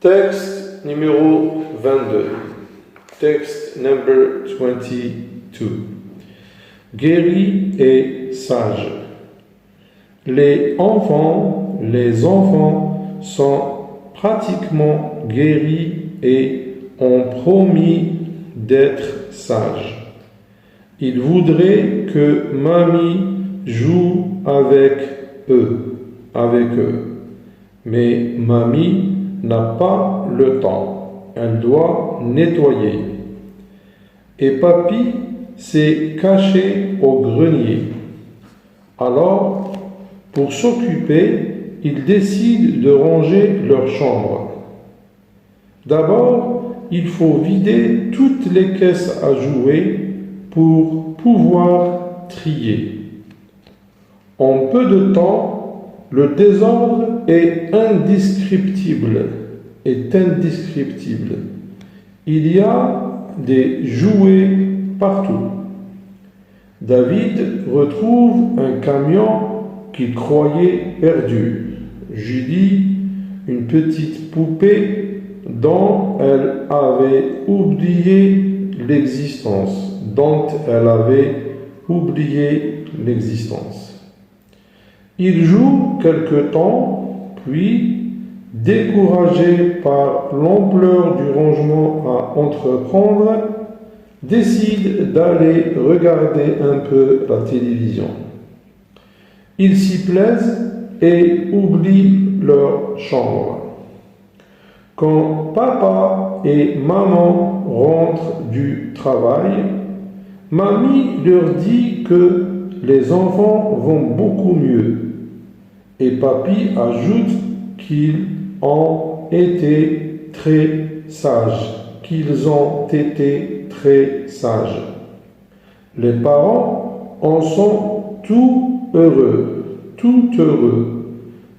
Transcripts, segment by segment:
Texte numéro 22. Texte number 22. Guéri et sage. Les enfants sont pratiquement guéris et ont promis d'être sages. Ils voudraient que mamie joue avec eux. Mais mamie n'a pas le temps. Elle doit nettoyer. Et papy s'est caché au grenier. Alors, pour s'occuper, ils décident de ranger leur chambre. D'abord, il faut vider toutes les caisses à jouer pour pouvoir trier. En peu de temps, le désordre est indescriptible. Il y a des jouets partout. David retrouve un camion qu'il croyait perdu. Julie, une petite poupée dont elle avait oublié l'existence. Il joue quelque temps, puis, découragé par l'ampleur du rangement à entreprendre, décide d'aller regarder un peu la télévision. Ils s'y plaisent et oublient leur chambre. Quand papa et maman rentrent du travail, mamie leur dit que les enfants vont beaucoup mieux. Et papy ajoute qu'ils ont été très sages. Les parents en sont tout heureux,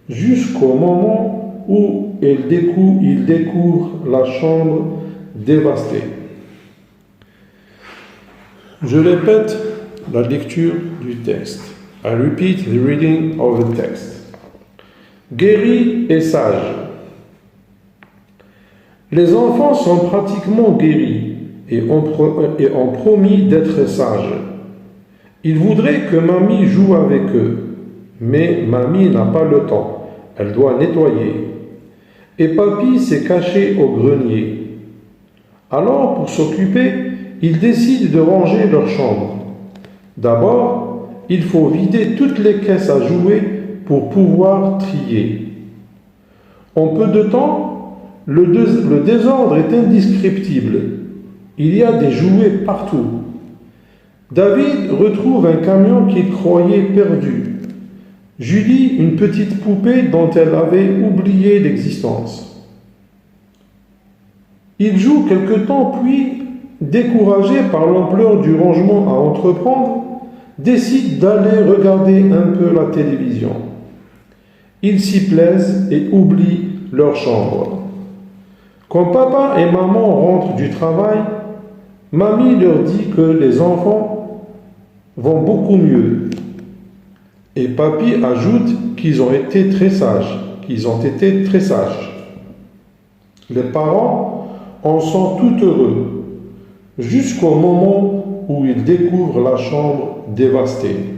jusqu'au moment où ils découvrent la chambre dévastée. Je répète la lecture du texte. I repeat the reading of the text. Guéri et sage. Les enfants sont pratiquement guéris et ont promis d'être sages. Ils voudraient que mamie joue avec eux, mais mamie n'a pas le temps. Elle doit nettoyer. Et papy s'est caché au grenier. Alors, pour s'occuper, ils décident de ranger leur chambre. D'abord, il faut vider toutes les caisses à jouer pour pouvoir trier. En peu de temps, le désordre est indescriptible. Il y a des jouets partout. David retrouve un camion qu'il croyait perdu. Julie, une petite poupée dont elle avait oublié l'existence. Il joue quelque temps, puis, découragé par l'ampleur du rangement à entreprendre, décide d'aller regarder un peu la télévision. Ils s'y plaisent et oublient leur chambre. Quand papa et maman rentrent du travail, mamie leur dit que les enfants vont beaucoup mieux. Et papy ajoute qu'ils ont été très sages. Les parents en sont tout heureux, jusqu'au moment où ils découvrent la chambre dévastée.